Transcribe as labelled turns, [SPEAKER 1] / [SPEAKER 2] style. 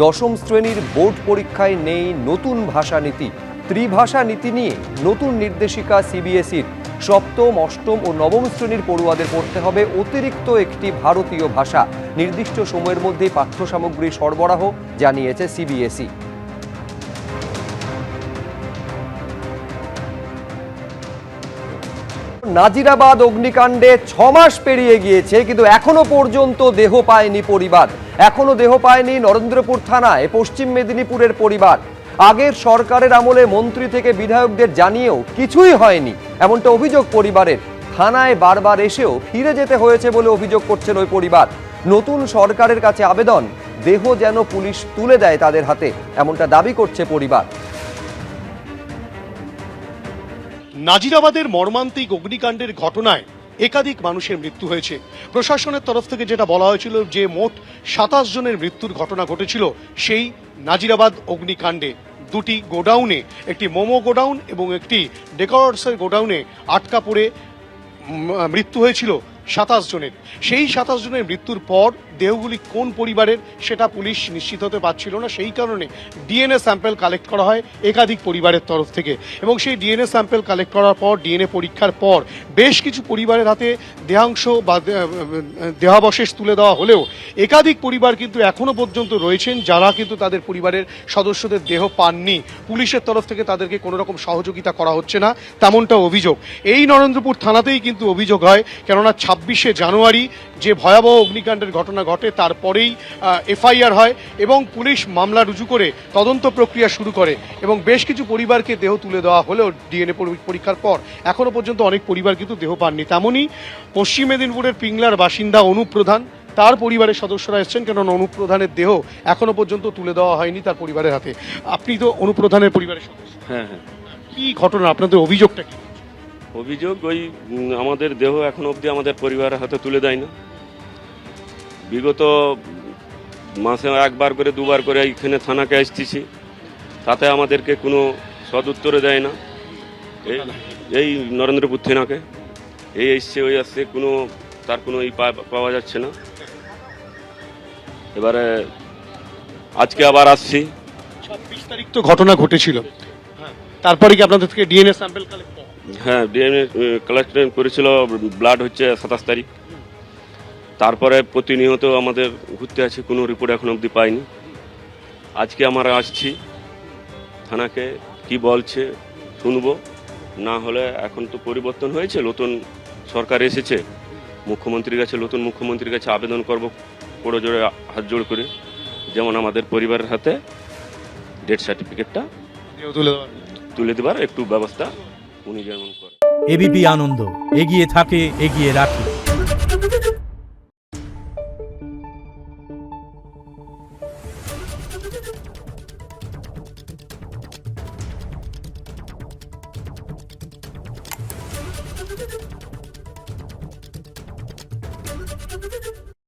[SPEAKER 1] দশম শ্রেণীর বোর্ড পরীক্ষায় নেই নতুন ভাষানীতি। ত্রিভাষা নীতি নিয়ে নতুন নির্দেশিকা সিবিএসইর। সপ্তম, অষ্টম ও নবম শ্রেণীর পড়ুয়াদের পড়তে হবে অতিরিক্ত একটি ভারতীয় ভাষা। নির্দিষ্ট সময়ের মধ্যে পাঠ্য সামগ্রী সরবরাহ, জানিয়েছে সিবিএসই। নাজিরাবাদ অগ্নিকাণ্ডে 6 মাস পেরিয়ে গিয়েছে, কিন্তু এখনো পর্যন্ত দেহ পায়নি পরিবার। এখনো দেহ পায়নি নরেন্দ্রপুর থানায় পশ্চিম মেদিনীপুরের পরিবার। আগের সরকারের আমলে মন্ত্রী থেকে বিধায়কদের জানিয়েও কিছুই হয়নি, এমনটা অভিযোগ পরিবারের। থানায় বারবার এসেও ফিরে যেতে হয়েছে বলে অভিযোগ করছেন ওই পরিবার। নতুন সরকারের কাছে আবেদন, দেহ যেন পুলিশ তুলে দেয় তাদের হাতে, এমনটা দাবি করছে পরিবার।
[SPEAKER 2] নাজিরাবাদের মর্মান্তিক অগ্নিকাণ্ডের ঘটনায় একাধিক মানুষের মৃত্যু হয়েছে। প্রশাসনের তরফ থেকে যেটা বলা হয়েছিল যে মোট 27 জনের মৃত্যুর ঘটনা ঘটেছিল সেই নাজিরাবাদ অগ্নিকাণ্ডে। দুটি গোডাউনে, একটি মোমো গোডাউন এবং একটি ডেকোরেটসের গোডাউনে আটকা পড়ে মৃত্যু হয়েছিল 27 জনের। সেই 27 জনের মৃত্যুর পর দেহগুলি কোন পরিবারের সেটা পুলিশ নিশ্চিত হতে পারছিল না। সেই কারণে ডিএনএ স্যাম্পল কালেক্ট করা হয় একাধিক পরিবারের তরফ থেকে, এবং সেই ডিএনএ স্যাম্পল কালেক্ট করার পর ডিএনএ পরীক্ষার পর বেশ কিছু পরিবারের হাতে দেহাংশ বা দেহাবশেষ তুলে দেওয়া হলেও একাধিক পরিবার কিন্তু এখনো পর্যন্ত রয়েছেন যারা কিন্তু তাদের পরিবারের সদস্যদের দেহ পাননি। পুলিশের তরফ থেকে তাদেরকে কোনো রকম সহযোগিতা করা হচ্ছে না, তেমনটা অভিযোগ। এই নরেন্দ্রপুর থানাতেই কিন্তু অভিযোগ হয়, কেননা 26শে জানুয়ারি যে ভয়াবহ অগ্নিকাণ্ডের ঘটনা ঘটে তারপরেই এফআইআর হয় এবং পুলিশ মামলা রুজু করে তদন্ত প্রক্রিয়া শুরু করে, এবং বেশ কিছু পরিবারকে দেহ তুলে দেওয়া হলেও ডিএনএ পরীক্ষার পর এখনো পর্যন্ত অনেক পরিবার কিন্তু দেহ পাননি। তেমনই পশ্চিম মেদিনীপুরের পিংলার বাসিন্দা অনুপ প্রধান, তার পরিবারের সদস্যরা এসেছেন, কেননা অনুপ প্রধানের দেহ এখনো পর্যন্ত তুলে দেওয়া হয়নি তার পরিবারের হাতে। আপনি তো অনুপ প্রধানের পরিবারের সদস্য।
[SPEAKER 3] হ্যাঁ হ্যাঁ।
[SPEAKER 2] কি ঘটনা, আপনাদের অভিযোগটা কি?
[SPEAKER 3] অভিযোগ ওই আমাদের দেহ এখনো অবধি আমাদের পরিবারের হাতে তুলে দেয় না। বিগত মাসে একবার করে দুবার করে এইখানে থানাকে আসতেছি, তাতে আমাদেরকে কোনো সদুত্তরে দেয় না। এই নরেন্দ্রপুর থানাকে এই এসছে ওই আসছে, কোনো তার কোনো পাওয়া যাচ্ছে না। এবারে আজকে আবার আসছি।
[SPEAKER 2] 26 তারিখ তো ঘটনা ঘটেছিল, তারপরে কি আপনাদের থেকে ডিএনএ স্যাম্পল কালেক্ট করা?
[SPEAKER 3] হ্যাঁ, ডিএনএ কালেকশন করেছিল, ব্লাড হচ্ছে 27 তারিখ। তারপরে প্রতিনিয়ত আমাদের ঘুরতে আছে, কোনো রিপোর্ট এখন অবধি পাইনি। আজকে আমরা আসছি থানাকে, কি বলছে শুনবো। না হলে এখন তো পরিবর্তন হয়েছে, নতুন সরকার এসেছে, মুখ্যমন্ত্রীর কাছে নতুন মুখ্যমন্ত্রীর কাছে আবেদন করব বড় জোরে হাত জোড় করে, যেমন আমাদের পরিবারের হাতে ডেথ সার্টিফিকেটটা তুলে দেবার একটু ব্যবস্থা উনি যেমন করে।
[SPEAKER 4] এবিপি আনন্দ, এগিয়ে থাকে, এগিয়ে রাখে।
[SPEAKER 5] Thank you.